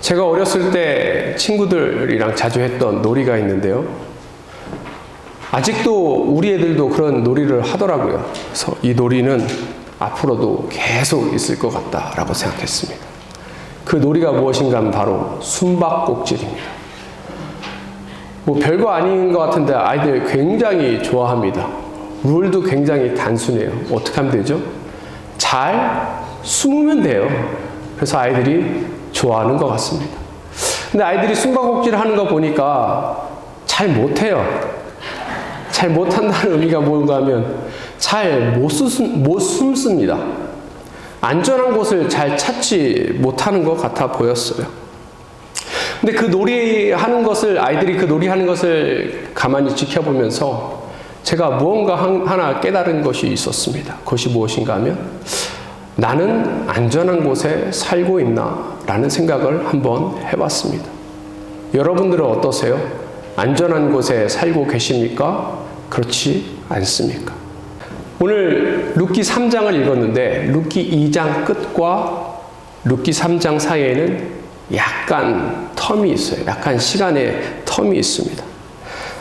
제가 어렸을 때 친구들이랑 자주 했던 놀이가 있는데요. 아직도 우리 애들도 그런 놀이를 하더라고요. 그래서 이 놀이는 앞으로도 계속 있을 것 같다라고 생각했습니다. 그 놀이가 무엇인가 하면 바로 숨바꼭질입니다. 뭐 별거 아닌 것 같은데 아이들 굉장히 좋아합니다. 룰도 굉장히 단순해요. 어떻게 하면 되죠? 잘 숨으면 돼요. 그래서 아이들이 좋아하는 것 같습니다. 근데 아이들이 숨바꼭질 하는 거 보니까 잘 못해요. 잘 못한다는 의미가 뭔가 하면 잘 못 숨습니다. 안전한 곳을 잘 찾지 못하는 것 같아 보였어요. 근데 그 놀이하는 것을, 아이들이 그 놀이하는 것을 가만히 지켜보면서 제가 무언가 하나 깨달은 것이 있었습니다. 그것이 무엇인가 하면 나는 안전한 곳에 살고 있나? 라는 생각을 한번 해봤습니다. 여러분들은 어떠세요? 안전한 곳에 살고 계십니까? 그렇지 않습니까? 오늘 룻기 3장을 읽었는데 룻기 2장 끝과 룻기 3장 사이에는 약간 텀이 있어요. 약간 시간의 텀이 있습니다.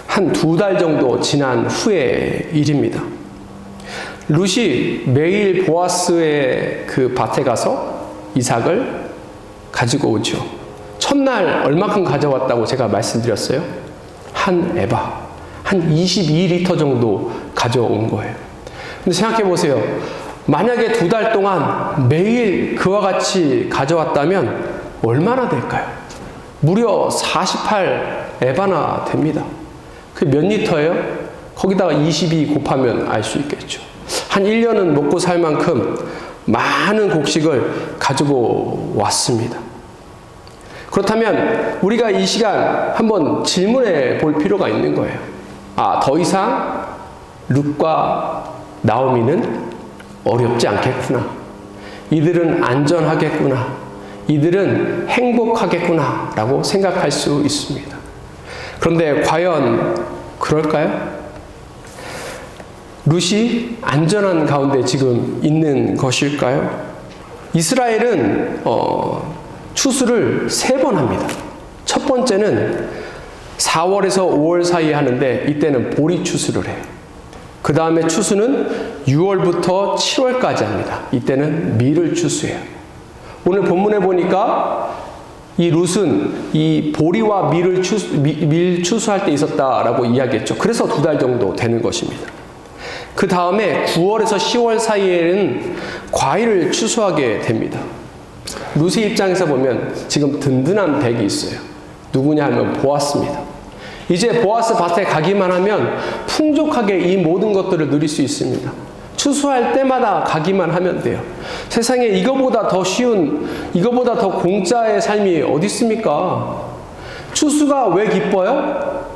한 2달 정도 지난 후의 일입니다. 룻이 매일 보아스의 그 밭에 가서 이삭을 가지고 오죠. 첫날 얼마큼 가져왔다고 제가 말씀드렸어요? 한 에바, 한 22리터 정도 가져온 거예요. 근데 생각해 보세요. 만약에 2달 동안 매일 그와 같이 가져왔다면 얼마나 될까요? 무려 48에바나 됩니다. 그게 몇 리터예요? 거기다가 22 곱하면 알 수 있겠죠. 한 1년은 먹고 살 만큼 많은 곡식을 가지고 왔습니다. 그렇다면 우리가 이 시간 한번 질문해 볼 필요가 있는 거예요. 더 이상 룻과 나오미는 어렵지 않겠구나. 이들은 안전하겠구나. 이들은 행복하겠구나 라고 생각할 수 있습니다. 그런데 과연 그럴까요? 룻이 안전한 가운데 지금 있는 것일까요? 이스라엘은 추수를 3번 합니다. 첫 번째는 4월에서 5월 사이에 하는데 이때는 보리 추수를 해요. 그 다음에 추수는 6월부터 7월까지 합니다. 이때는 밀을 추수해요. 오늘 본문에 보니까 이 룻은 이 보리와 밀을 밀 추수할 때 있었다라고 이야기했죠. 그래서 2달 정도 되는 것입니다. 그 다음에 9월에서 10월 사이에는 과일을 추수하게 됩니다. 룻의 입장에서 보면 지금 든든한 댁이 있어요. 누구냐 하면 보아스입니다. 이제 보아스 밭에 가기만 하면 풍족하게 이 모든 것들을 누릴 수 있습니다. 추수할 때마다 가기만 하면 돼요. 세상에 이거보다 더 쉬운, 이거보다 더 공짜의 삶이 어디 있습니까? 추수가 왜 기뻐요?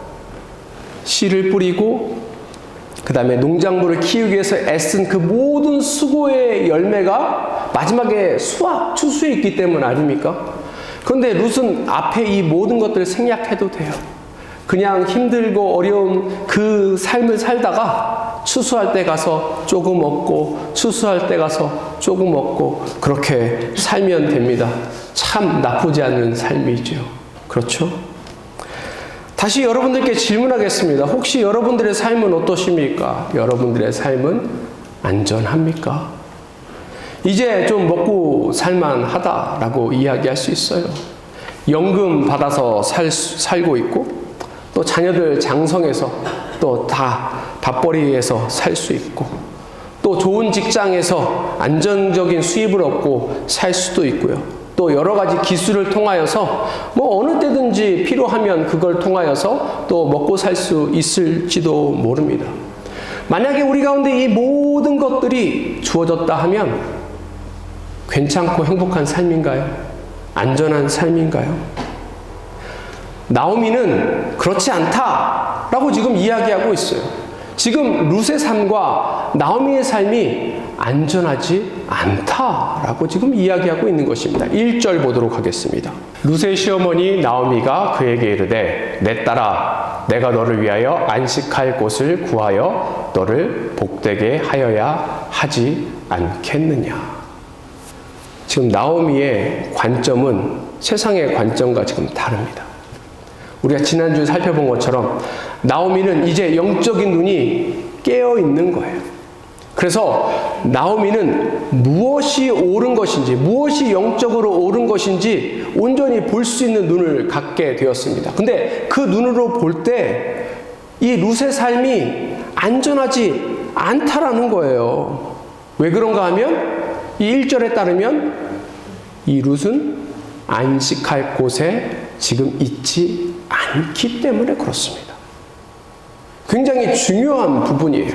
씨를 뿌리고 그 다음에 농작물을 키우기 위해서 애쓴 그 모든 수고의 열매가 마지막에 추수에 있기 때문 아닙니까? 그런데 룻은 앞에 이 모든 것들을 생략해도 돼요. 그냥 힘들고 어려운 그 삶을 살다가 추수할 때 가서 조금 얻고 추수할 때 가서 조금 얻고 그렇게 살면 됩니다. 참 나쁘지 않은 삶이죠. 그렇죠? 다시 여러분들께 질문하겠습니다. 혹시 여러분들의 삶은 어떠십니까? 여러분들의 삶은 안전합니까? 이제 좀 먹고 살만하다라고 이야기할 수 있어요. 연금 받아서 살고 있고 또 자녀들 장성해서 또 다 밥벌이에서 살 수 있고 또 좋은 직장에서 안정적인 수입을 얻고 살 수도 있고요. 또 여러 가지 기술을 통하여서 뭐 어느 때든지 필요하면 그걸 통하여서 또 먹고 살 수 있을지도 모릅니다. 만약에 우리 가운데 이 모든 것들이 주어졌다 하면 괜찮고 행복한 삶인가요? 안전한 삶인가요? 나오미는 그렇지 않다라고 지금 이야기하고 있어요. 지금 룻의 삶과 나오미의 삶이 안전하지 않다라고 지금 이야기하고 있는 것입니다. 1절 보도록 하겠습니다. 룻의 시어머니 나오미가 그에게 이르되 내 딸아 내가 너를 위하여 안식할 곳을 구하여 너를 복되게 하여야 하지 않겠느냐. 지금 나오미의 관점은 세상의 관점과 지금 다릅니다. 우리가 지난주에 살펴본 것처럼 나오미는 이제 영적인 눈이 깨어 있는 거예요. 그래서 나오미는 무엇이 옳은 것인지, 무엇이 영적으로 옳은 것인지 온전히 볼 수 있는 눈을 갖게 되었습니다. 근데 그 눈으로 볼 때 이 룻의 삶이 안전하지 않다라는 거예요. 왜 그런가 하면 이 1절에 따르면 이 룻은 안식할 곳에 지금 있지 않기 때문에 그렇습니다. 굉장히 중요한 부분이에요.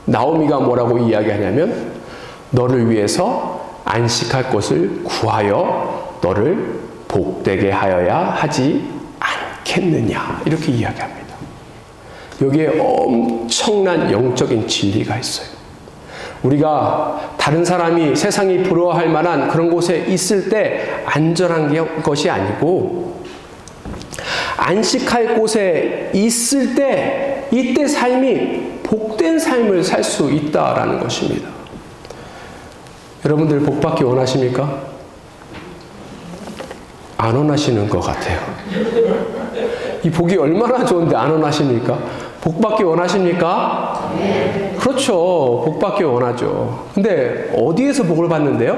나오미가 뭐라고 이야기하냐면 너를 위해서 안식할 곳을 구하여 너를 복되게 하여야 하지 않겠느냐 이렇게 이야기합니다. 여기에 엄청난 영적인 진리가 있어요. 우리가 다른 사람이 세상이 부러워할 만한 그런 곳에 있을 때 안전한 것이 아니고 안식할 곳에 있을 때 이때 삶이 복된 삶을 살 수 있다라는 것입니다. 여러분들 복받기 원하십니까? 안 원하시는 것 같아요. 이 복이 얼마나 좋은데 안 원하십니까? 복받기 원하십니까? 네. 그렇죠. 복받기 원하죠. 근데 어디에서 복을 받는데요?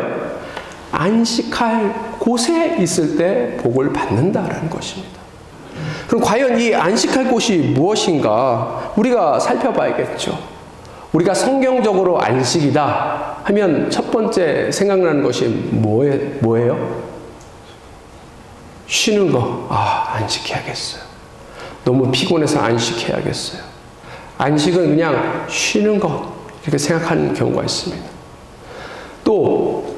안식할 곳에 있을 때 복을 받는다라는 것입니다. 그럼 과연 이 안식할 곳이 무엇인가 우리가 살펴봐야겠죠. 우리가 성경적으로 안식이다 하면 첫 번째 생각나는 것이 뭐예요? 쉬는 거. 안식해야겠어요. 너무 피곤해서 안식해야겠어요. 안식은 그냥 쉬는 것 이렇게 생각하는 경우가 있습니다. 또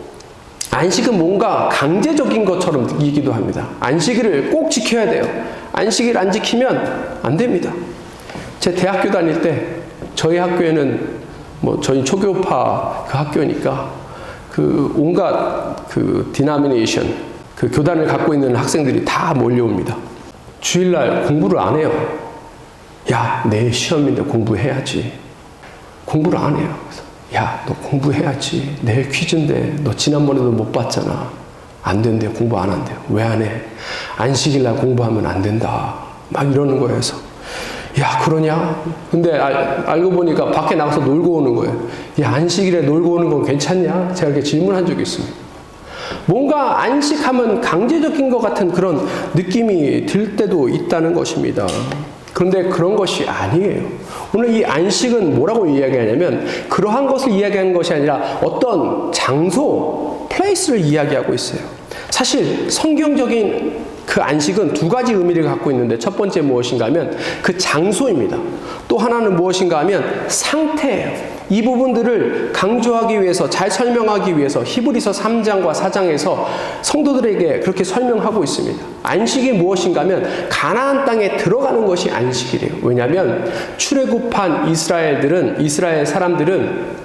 안식은 뭔가 강제적인 것처럼 느끼기도 합니다. 안식일을 꼭 지켜야 돼요. 안식일 안 지키면 안 됩니다. 제 대학교 다닐 때 저희 학교에는 저희 초교파 그 학교니까 그 온갖 그 디나미네이션 그 교단을 갖고 있는 학생들이 다 몰려옵니다. 주일날 공부를 안 해요. 야, 내일 시험인데 공부해야지. 공부를 안 해요. 그래서 야, 너 공부해야지. 내일 퀴즈인데 너 지난번에도 못 봤잖아. 안 된대요. 공부 안 한대요. 왜 안 해? 안식일날 공부하면 안 된다. 막 이러는 거예요. 그래서 야, 그러냐? 근데 알고 보니까 밖에 나가서 놀고 오는 거예요. 야, 안식일에 놀고 오는 건 괜찮냐? 제가 이렇게 질문한 적이 있습니다. 뭔가 안식하면 강제적인 것 같은 그런 느낌이 들 때도 있다는 것입니다. 그런데 그런 것이 아니에요. 오늘 이 안식은 뭐라고 이야기하냐면 그러한 것을 이야기하는 것이 아니라 어떤 장소, 플레이스를 이야기하고 있어요. 사실 성경적인 그 안식은 두 가지 의미를 갖고 있는데 첫 번째 무엇인가 하면 그 장소입니다. 또 하나는 무엇인가 하면 상태예요. 이 부분들을 강조하기 위해서 잘 설명하기 위해서 히브리서 3장과 4장에서 성도들에게 그렇게 설명하고 있습니다. 안식이 무엇인가 하면 가나안 땅에 들어가는 것이 안식이래요. 왜냐하면 출애굽한 이스라엘 사람들은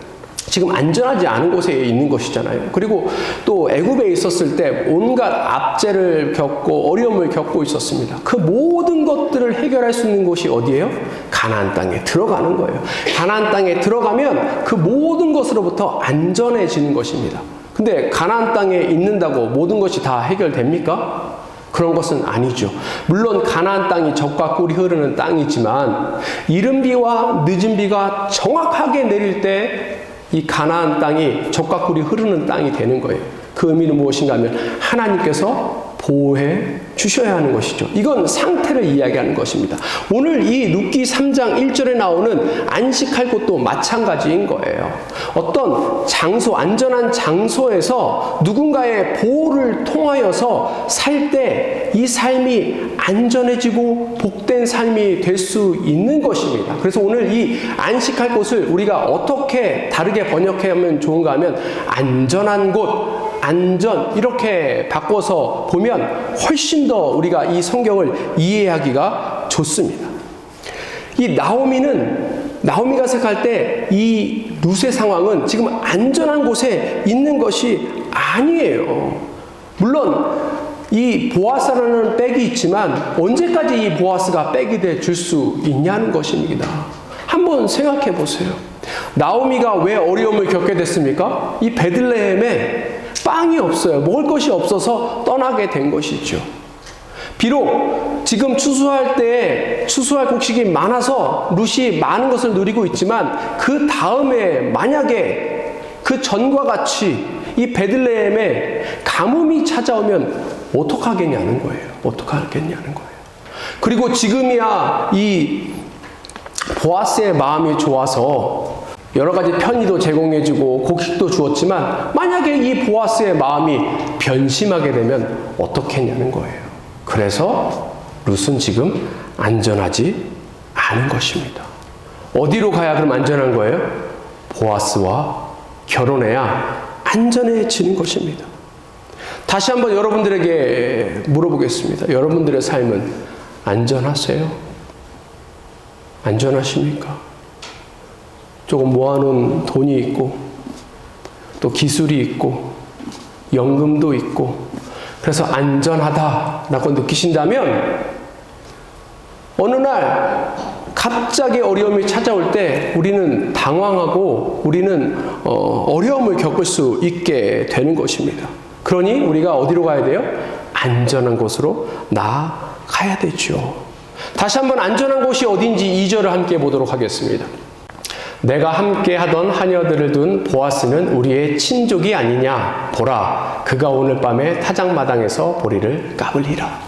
지금 안전하지 않은 곳에 있는 것이잖아요. 그리고 또 애굽에 있었을 때 온갖 압제를 겪고 어려움을 겪고 있었습니다. 그 모든 것들을 해결할 수 있는 곳이 어디예요? 가나안 땅에 들어가는 거예요. 가나안 땅에 들어가면 그 모든 것으로부터 안전해지는 것입니다. 근데 가나안 땅에 있는다고 모든 것이 다 해결됩니까? 그런 것은 아니죠. 물론 가나안 땅이 젖과 꿀이 흐르는 땅이지만 이른 비와 늦은 비가 정확하게 내릴 때 이 가나안 땅이 젖과 꿀이 흐르는 땅이 되는 거예요. 그 의미는 무엇인가 하면 하나님께서 보호해 주셔야 하는 것이죠. 이건 상태를 이야기하는 것입니다. 오늘 이 룻기 3장 1절에 나오는 안식할 곳도 마찬가지인 거예요. 어떤 장소, 안전한 장소에서 누군가의 보호를 통하여서 살 때 이 삶이 안전해지고 복된 삶이 될 수 있는 것입니다. 그래서 오늘 이 안식할 곳을 우리가 어떻게 다르게 번역하면 좋은가 하면 안전한 곳, 안전 이렇게 바꿔서 보면 훨씬 더 우리가 이 성경을 이해하기가 좋습니다. 이 나오미가 생각할 때 이 룻의 상황은 지금 안전한 곳에 있는 것이 아니에요. 물론 이 보아스라는 백이 있지만 언제까지 이 보아스가 백이 돼 줄 수 있냐는 것입니다. 한번 생각해 보세요. 나오미가 왜 어려움을 겪게 됐습니까? 이 베들레헴에 빵이 없어요. 먹을 것이 없어서 떠나게 된 것이죠. 비록 지금 추수할 때 추수할 곡식이 많아서 룻이 많은 것을 누리고 있지만 그 다음에 만약에 그 전과 같이 이 베들레헴에 가뭄이 찾아오면 어떡하겠냐는 거예요. 어떡하겠냐는 거예요. 그리고 지금이야 이 보아스의 마음이 좋아서 여러 가지 편의도 제공해주고 곡식도 주었지만 만약에 이 보아스의 마음이 변심하게 되면 어떻겠냐는 거예요. 그래서 룻은 지금 안전하지 않은 것입니다. 어디로 가야 그럼 안전한 거예요? 보아스와 결혼해야 안전해지는 것입니다. 다시 한번 여러분들에게 물어보겠습니다. 여러분들의 삶은 안전하세요? 안전하십니까? 조금 모아놓은 돈이 있고 또 기술이 있고 연금도 있고 그래서 안전하다라고 느끼신다면 어느 날 갑자기 어려움이 찾아올 때 우리는 당황하고 우리는 어려움을 겪을 수 있게 되는 것입니다. 그러니 우리가 어디로 가야 돼요? 안전한 곳으로 나아가야 되죠. 다시 한번 안전한 곳이 어딘지 2절을 함께 보도록 하겠습니다. 내가 함께 하던 하녀들을 둔 보아스는 우리의 친족이 아니냐. 보라, 그가 오늘 밤에 타작마당에서 보리를 까불리라.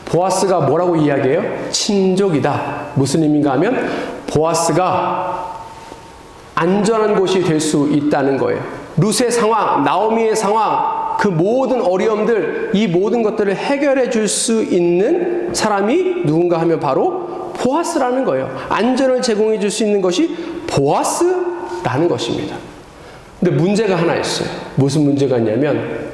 보아스가 뭐라고 이야기해요? 친족이다. 무슨 의미인가 하면 보아스가 안전한 곳이 될 수 있다는 거예요. 룻의 상황, 나오미의 상황, 그 모든 어려움들, 이 모든 것들을 해결해 줄 수 있는 사람이 누군가 하면 바로 보아스라는 거예요. 안전을 제공해 줄 수 있는 것이 보아스라는 것입니다. 근데 문제가 하나 있어요. 무슨 문제가 있냐면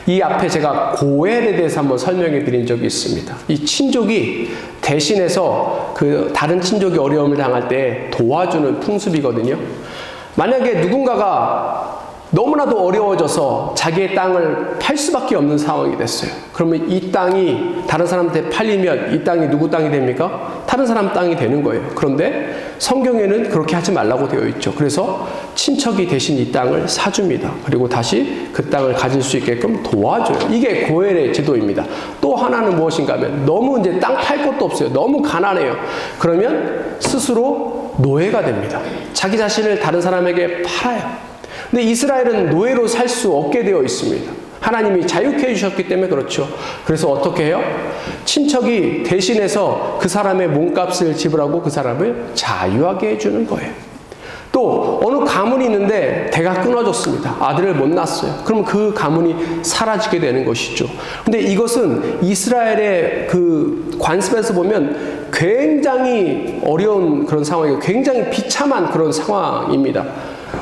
이 앞에 제가 고엘에 대해서 한번 설명해 드린 적이 있습니다. 이 친족이 대신해서 그 다른 친족이 어려움을 당할 때 도와주는 풍습이거든요. 만약에 누군가가 너무나도 어려워져서 자기의 땅을 팔 수밖에 없는 상황이 됐어요. 그러면 이 땅이 다른 사람한테 팔리면 이 땅이 누구 땅이 됩니까? 다른 사람 땅이 되는 거예요. 그런데 성경에는 그렇게 하지 말라고 되어 있죠. 그래서 친척이 대신 이 땅을 사줍니다. 그리고 다시 그 땅을 가질 수 있게끔 도와줘요. 이게 고엘의 제도입니다. 또 하나는 무엇인가 하면 너무 이제 땅 팔 것도 없어요. 너무 가난해요. 그러면 스스로 노예가 됩니다. 자기 자신을 다른 사람에게 팔아요. 근데 이스라엘은 노예로 살 수 없게 되어 있습니다. 하나님이 자유케 해주셨기 때문에 그렇죠. 그래서 어떻게 해요? 친척이 대신해서 그 사람의 몸값을 지불하고 그 사람을 자유하게 해주는 거예요. 또 어느 가문이 있는데 대가 끊어졌습니다. 아들을 못 낳았어요. 그럼 그 가문이 사라지게 되는 것이죠. 근데 이것은 이스라엘의 그 관습에서 보면 굉장히 어려운 그런 상황이고 굉장히 비참한 그런 상황입니다.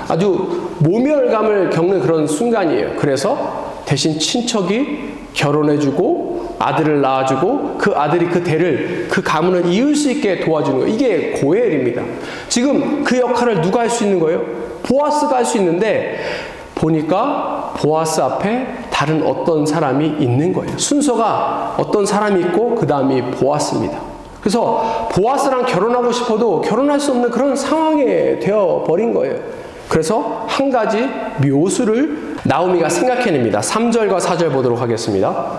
아주 모멸감을 겪는 그런 순간이에요. 그래서 대신 친척이 결혼해주고 아들을 낳아주고 그 아들이 그 대를 그 가문을 이을 수 있게 도와주는 거예요. 이게 고엘입니다. 지금 그 역할을 누가 할 수 있는 거예요? 보아스가 할 수 있는데 보니까 보아스 앞에 다른 어떤 사람이 있는 거예요. 순서가 어떤 사람이 있고 그 다음이 보아스입니다. 그래서 보아스랑 결혼하고 싶어도 결혼할 수 없는 그런 상황에 되어버린 거예요. 그래서 한 가지 묘수를 나오미가 생각해냅니다. 3절과 4절 보도록 하겠습니다.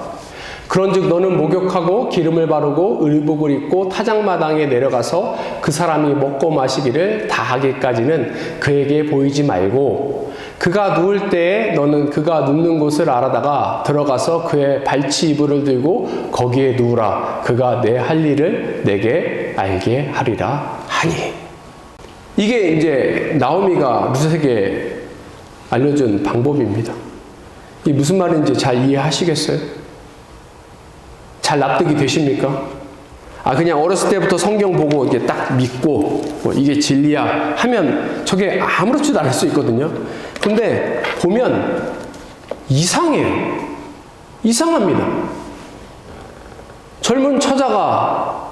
그런즉 너는 목욕하고 기름을 바르고 의복을 입고 타작마당에 내려가서 그 사람이 먹고 마시기를 다 하기까지는 그에게 보이지 말고 그가 누울 때에 너는 그가 눕는 곳을 알아다가 들어가서 그의 발치 이불을 들고 거기에 누우라. 그가 내 할 일을 내게 알게 하리라 하니. 이게 이제 나오미가 룻에게 알려준 방법입니다. 이게 무슨 말인지 잘 이해하시겠어요? 잘 납득이 되십니까? 그냥 어렸을 때부터 성경 보고 이게 딱 믿고 이게 진리야 하면 저게 아무렇지도 않을 수 있거든요. 근데 보면 이상해요. 이상합니다. 젊은 처자가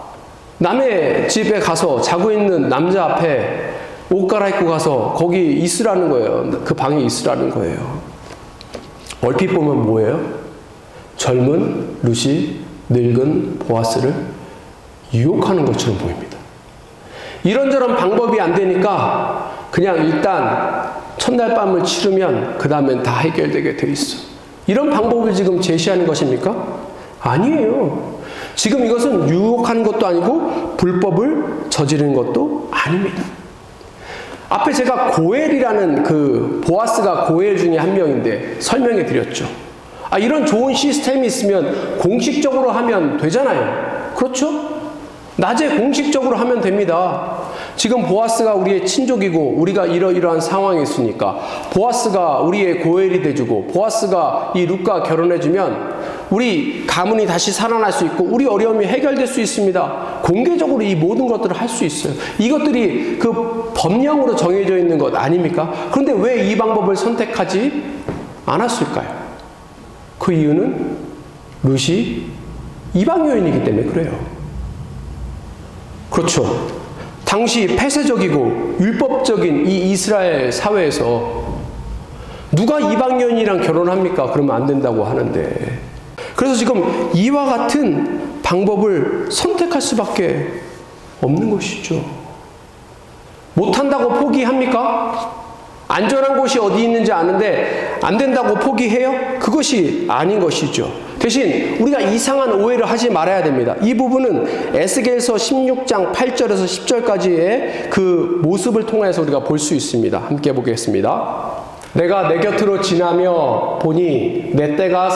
남의 집에 가서 자고 있는 남자 앞에 옷 갈아입고 가서 거기 있으라는 거예요. 그 방에 있으라는 거예요. 얼핏 보면 뭐예요? 젊은 룻이 늙은 보아스를 유혹하는 것처럼 보입니다. 이런저런 방법이 안 되니까 그냥 일단 첫날 밤을 치르면 그 다음엔 다 해결되게 돼 있어. 이런 방법을 지금 제시하는 것입니까? 아니에요. 지금 이것은 유혹하는 것도 아니고 불법을 저지르는 것도 아닙니다. 앞에 제가 고엘이라는 그 보아스가 고엘 중에 한 명인데 설명해 드렸죠. 이런 좋은 시스템이 있으면 공식적으로 하면 되잖아요. 그렇죠? 낮에 공식적으로 하면 됩니다. 지금 보아스가 우리의 친족이고 우리가 이러이러한 상황이 있으니까 보아스가 우리의 고엘이 돼주고 보아스가 이 룻과 결혼해주면 우리 가문이 다시 살아날 수 있고 우리 어려움이 해결될 수 있습니다. 공개적으로 이 모든 것들을 할 수 있어요. 이것들이 그 법령으로 정해져 있는 것 아닙니까? 그런데 왜 이 방법을 선택하지 않았을까요? 그 이유는 룻이 이방 여인이기 때문에 그래요. 그렇죠. 당시 폐쇄적이고 율법적인 이 이스라엘 사회에서 누가 이방 여인이랑 결혼합니까? 그러면 안 된다고 하는데, 그래서 지금 이와 같은 방법을 선택할 수밖에 없는 것이죠. 못한다고 포기합니까? 안전한 곳이 어디 있는지 아는데 안 된다고 포기해요? 그것이 아닌 것이죠. 대신 우리가 이상한 오해를 하지 말아야 됩니다. 이 부분은 에스겔서 16장 8절에서 10절까지의 그 모습을 통해서 우리가 볼 수 있습니다. 함께 보겠습니다. 내가 내 곁으로 지나며 보니 내 때가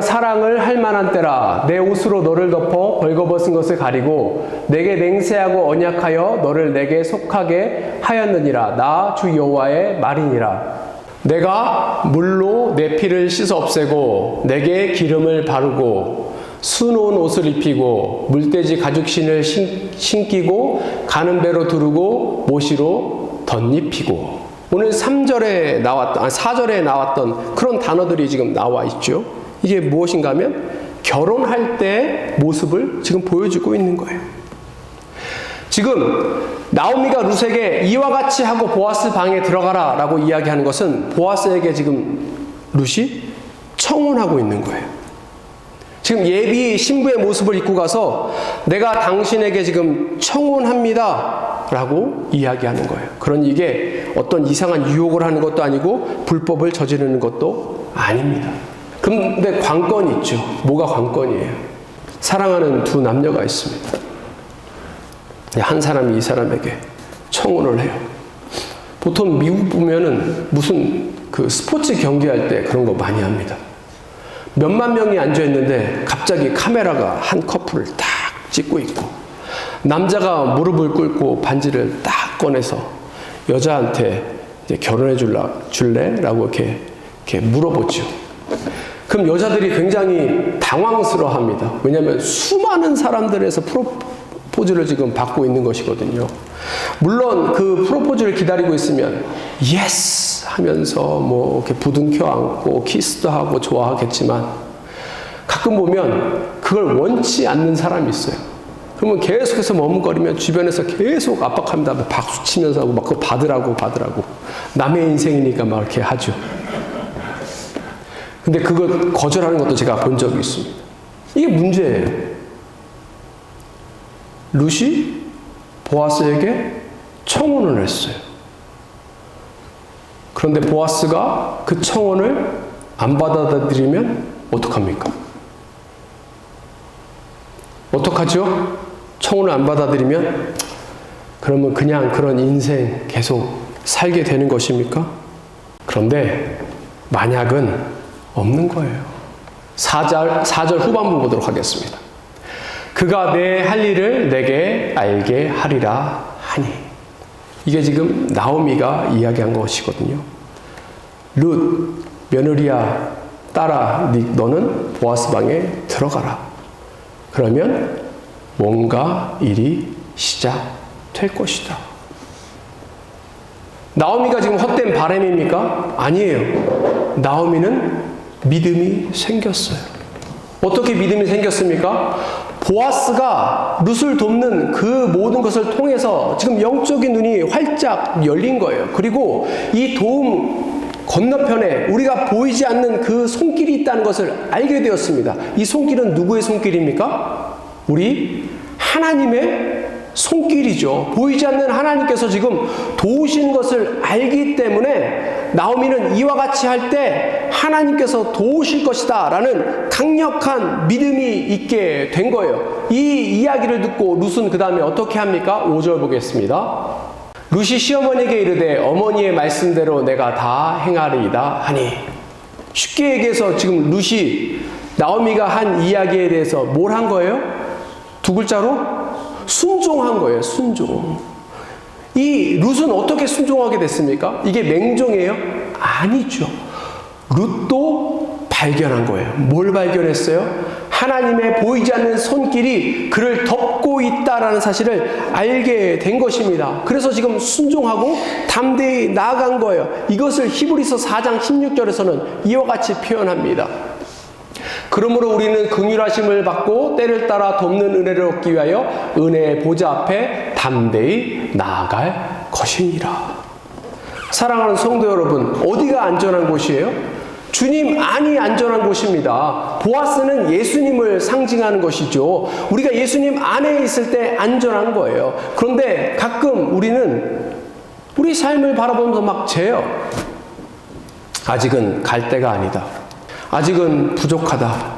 사랑을 할 만한 때라. 내 옷으로 너를 덮어 벌거벗은 것을 가리고 내게 맹세하고 언약하여 너를 내게 속하게 하였느니라. 나 주 여호와의 말이니라. 내가 물로 내 피를 씻어 없애고 내게 기름을 바르고 수놓은 옷을 입히고 물돼지 가죽신을 신기고 가는 배로 두르고 모시로 덧입히고. 오늘 4절에 나왔던 그런 단어들이 지금 나와 있죠. 이게 무엇인가 하면 결혼할 때 모습을 지금 보여주고 있는 거예요. 지금 나오미가 룻에게 이와 같이 하고 보아스 방에 들어가라 라고 이야기하는 것은 보아스에게 지금 룻이 청혼하고 있는 거예요. 지금 예비 신부의 모습을 입고 가서 내가 당신에게 지금 청혼합니다 라고 이야기하는 거예요. 그러니 이게 어떤 이상한 유혹을 하는 것도 아니고 불법을 저지르는 것도 아닙니다. 그런데 관건이 있죠. 뭐가 관건이에요? 사랑하는 두 남녀가 있습니다. 한 사람이 이 사람에게 청혼을 해요. 보통 미국 보면은 무슨 그 스포츠 경기할 때 그런 거 많이 합니다. 몇만 명이 앉아있는데 갑자기 카메라가 한 커플을 딱 찍고 있고, 남자가 무릎을 꿇고 반지를 딱 꺼내서 여자한테 이제 결혼해 줄래? 라고 이렇게 물어보죠. 그럼 여자들이 굉장히 당황스러워 합니다. 왜냐하면 수많은 사람들에서 프로포즈를 지금 받고 있는 것이거든요. 물론 그 프로포즈를 기다리고 있으면 예스 하면서 뭐 이렇게 부둥켜 안고 키스도 하고 좋아하겠지만, 가끔 보면 그걸 원치 않는 사람이 있어요. 그러면 계속해서 머뭇거리면 주변에서 계속 압박합니다. 박수 치면서 하고 막 그거 받으라고 남의 인생이니까 막 이렇게 하죠. 근데 그걸 거절하는 것도 제가 본 적이 있습니다. 이게 문제예요. 룻이 보아스에게 청혼을 했어요. 그런데 보아스가 그 청혼을 안 받아들이면 어떡합니까? 어떡하죠? 청혼을 안 받아들이면 그러면 그냥 그런 인생 계속 살게 되는 것입니까? 그런데 만약은 없는 거예요. 4절 후반부 보도록 하겠습니다. 그가 내 할 일을 내게 알게 하리라 하니. 이게 지금 나오미가 이야기한 것이거든요. 룻, 며느리야, 딸아, 너는 보아스 방에 들어가라. 그러면 뭔가 일이 시작될 것이다. 나오미가 지금 헛된 바람입니까? 아니에요. 나오미는 믿음이 생겼어요. 어떻게 믿음이 생겼습니까? 보아스가 룻을 돕는 그 모든 것을 통해서 지금 영적인 눈이 활짝 열린 거예요. 그리고 이 도움 건너편에 우리가 보이지 않는 그 손길이 있다는 것을 알게 되었습니다. 이 손길은 누구의 손길입니까? 우리 하나님의 손길이죠. 보이지 않는 하나님께서 지금 도우신 것을 알기 때문에 나오미는 이와 같이 할 때 하나님께서 도우실 것이다 라는 강력한 믿음이 있게 된 거예요. 이 이야기를 듣고 룻은 그 다음에 어떻게 합니까? 5절 보겠습니다. 룻이 시어머니에게 이르되 어머니의 말씀대로 내가 다 행하리이다 하니. 쉽게 얘기해서 지금 룻이 나오미가 한 이야기에 대해서 뭘 한 거예요? 두 글자로? 순종한 거예요. 순종. 이 룻은 어떻게 순종하게 됐습니까? 이게 맹종이에요? 아니죠. 룻도 발견한 거예요. 뭘 발견했어요? 하나님의 보이지 않는 손길이 그를 덮고 있다라는 사실을 알게 된 것입니다. 그래서 지금 순종하고 담대히 나아간 거예요. 이것을 히브리서 4장 16절에서는 이와 같이 표현합니다. 그러므로 우리는 긍휼하심을 받고 때를 따라 돕는 은혜를 얻기 위하여 은혜의 보좌 앞에 담대히 나아갈 것이니라. 사랑하는 성도 여러분, 어디가 안전한 곳이에요? 주님 안이 안전한 곳입니다. 보아스는 예수님을 상징하는 것이죠. 우리가 예수님 안에 있을 때 안전한 거예요. 그런데 가끔 우리는 우리 삶을 바라보면서 막 재요. 아직은 갈 때가 아니다. 아직은 부족하다.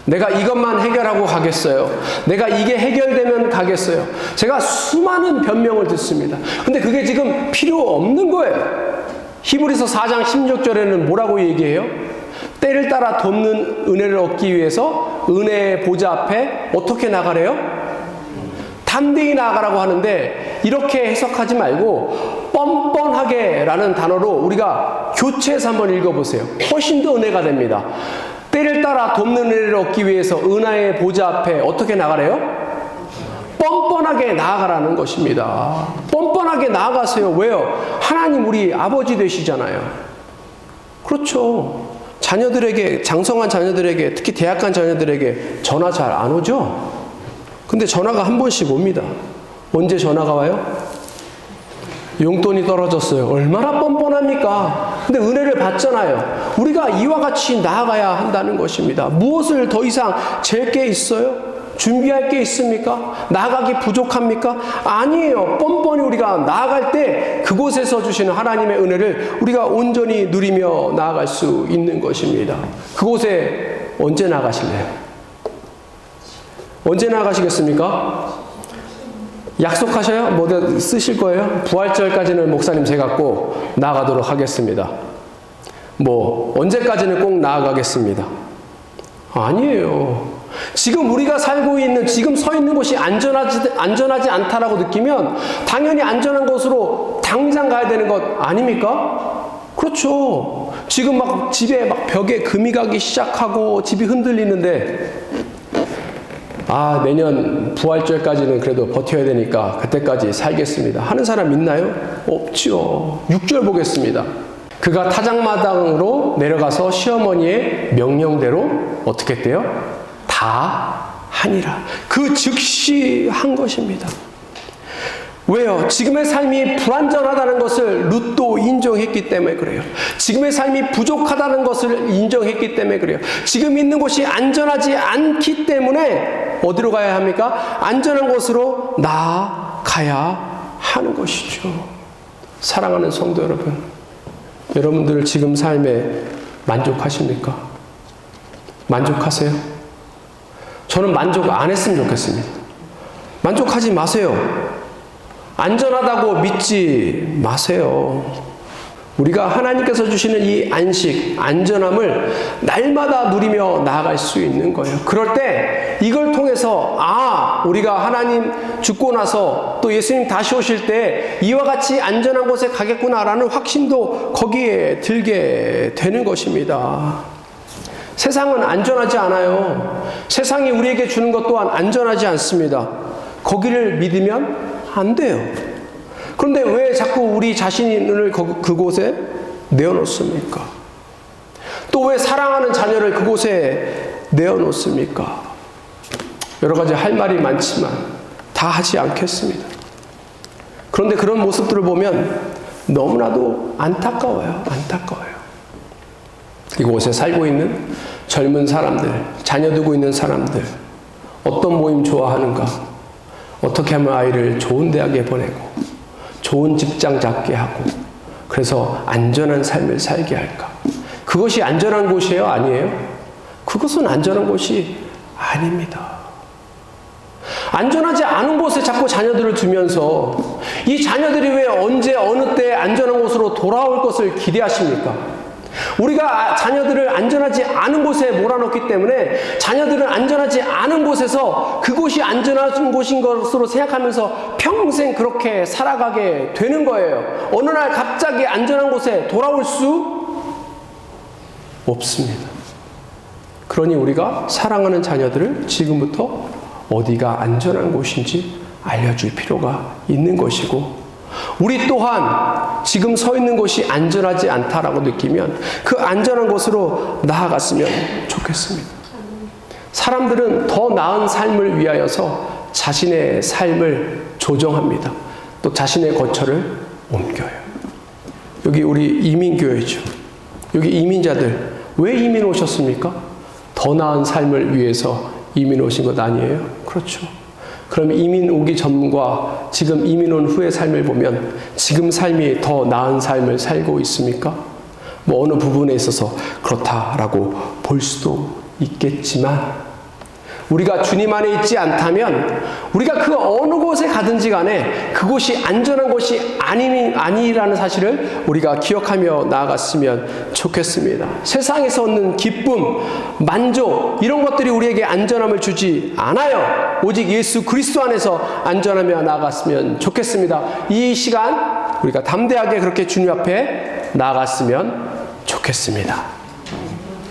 내가 이것만 해결하고 가겠어요. 내가 이게 해결되면 가겠어요. 제가 수많은 변명을 듣습니다. 근데 그게 지금 필요 없는 거예요. 히브리서 4장 16절에는 뭐라고 얘기해요? 때를 따라 돕는 은혜를 얻기 위해서 은혜의 보좌 앞에 어떻게 나가래요? 담대히 나아가라고 하는데 이렇게 해석하지 말고 뻔뻔하게 라는 단어로 우리가 교체해서 한번 읽어보세요. 훨씬 더 은혜가 됩니다. 때를 따라 돕는 은혜를 얻기 위해서 은혜의 보좌 앞에 어떻게 나가래요? 뻔뻔하게 나아가라는 것입니다. 뻔뻔하게 나아가세요. 왜요? 하나님 우리 아버지 되시잖아요. 그렇죠. 자녀들에게, 장성한 자녀들에게, 특히 대학 간 자녀들에게 전화 잘 안 오죠? 근데 전화가 한 번씩 옵니다. 언제 전화가 와요? 용돈이 떨어졌어요. 얼마나 뻔뻔합니까? 근데 은혜를 받잖아요. 우리가 이와 같이 나아가야 한다는 것입니다. 무엇을 더 이상 잴 게 있어요? 준비할 게 있습니까? 나아가기 부족합니까? 아니에요. 뻔뻔히 우리가 나아갈 때 그곳에서 주시는 하나님의 은혜를 우리가 온전히 누리며 나아갈 수 있는 것입니다. 그곳에 언제 나가실래요? 언제 나가시겠습니까? 약속하셔요? 뭐 쓰실 거예요? 부활절까지는 목사님 제가 꼭 나아가도록 하겠습니다. 뭐 언제까지는 꼭 나아가겠습니다. 아니에요. 지금 우리가 살고 있는, 지금 서 있는 곳이 안전하지 않다라고 느끼면 당연히 안전한 곳으로 당장 가야 되는 것 아닙니까? 그렇죠. 지금 막 집에 막 벽에 금이 가기 시작하고 집이 흔들리는데 내년 부활절까지는 그래도 버텨야 되니까 그때까지 살겠습니다 하는 사람 있나요? 없죠. 6절 보겠습니다. 그가 타작마당으로 내려가서 시어머니의 명령대로 어떻게 했대요? 다 하니라. 그 즉시 한 것입니다. 왜요? 지금의 삶이 불완전하다는 것을 룻도 인정했기 때문에 그래요. 지금의 삶이 부족하다는 것을 인정했기 때문에 그래요. 지금 있는 곳이 안전하지 않기 때문에 어디로 가야 합니까? 안전한 곳으로 나아가야 하는 것이죠. 사랑하는 성도 여러분, 여러분들 지금 삶에 만족하십니까? 만족하세요? 저는 만족 안 했으면 좋겠습니다. 만족하지 마세요. 안전하다고 믿지 마세요. 우리가 하나님께서 주시는 이 안식, 안전함을 날마다 누리며 나아갈 수 있는 거예요. 그럴 때 이걸 통해서 우리가 하나님 죽고 나서 또 예수님 다시 오실 때 이와 같이 안전한 곳에 가겠구나라는 확신도 거기에 들게 되는 것입니다. 세상은 안전하지 않아요. 세상이 우리에게 주는 것 또한 안전하지 않습니다. 거기를 믿으면 안 돼요. 그런데 왜 자꾸 우리 자신을 그곳에 내어놓습니까? 또 왜 사랑하는 자녀를 그곳에 내어놓습니까? 여러 가지 할 말이 많지만 다 하지 않겠습니다. 그런데 그런 모습들을 보면 너무나도 안타까워요. 안타까워요. 이곳에 살고 있는 젊은 사람들, 자녀 두고 있는 사람들, 어떤 모임 좋아하는가? 어떻게 하면 아이를 좋은 대학에 보내고 좋은 직장 잡게 하고 그래서 안전한 삶을 살게 할까? 그것이 안전한 곳이에요? 아니에요? 그것은 안전한 곳이 아닙니다. 안전하지 않은 곳에 자꾸 자녀들을 두면서 이 자녀들이 왜 언제 어느 때 안전한 곳으로 돌아올 것을 기대하십니까? 우리가 자녀들을 안전하지 않은 곳에 몰아넣기 때문에 자녀들은 안전하지 않은 곳에서 그곳이 안전한 곳인 것으로 생각하면서 평생 그렇게 살아가게 되는 거예요. 어느 날 갑자기 안전한 곳에 돌아올 수 없습니다. 그러니 우리가 사랑하는 자녀들을 지금부터 어디가 안전한 곳인지 알려줄 필요가 있는 것이고, 우리 또한 지금 서 있는 곳이 안전하지 않다라고 느끼면 그 안전한 곳으로 나아갔으면 좋겠습니다. 사람들은 더 나은 삶을 위하여서 자신의 삶을 조정합니다. 또 자신의 거처를 옮겨요. 여기 우리 이민교회죠. 여기 이민자들 왜 이민 오셨습니까? 더 나은 삶을 위해서 이민 오신 것 아니에요? 그렇죠. 그럼 이민 오기 전과 지금 이민 온 후의 삶을 보면 지금 삶이 더 나은 삶을 살고 있습니까? 뭐 어느 부분에 있어서 그렇다라고 볼 수도 있겠지만, 우리가 주님 안에 있지 않다면 우리가 그 어느 곳에 가든지 간에 그곳이 안전한 곳이 아니라는 사실을 우리가 기억하며 나아갔으면 좋겠습니다. 세상에서 얻는 기쁨, 만족 이런 것들이 우리에게 안전함을 주지 않아요. 오직 예수 그리스도 안에서 안전하며 나아갔으면 좋겠습니다. 이 시간 우리가 담대하게 그렇게 주님 앞에 나아갔으면 좋겠습니다.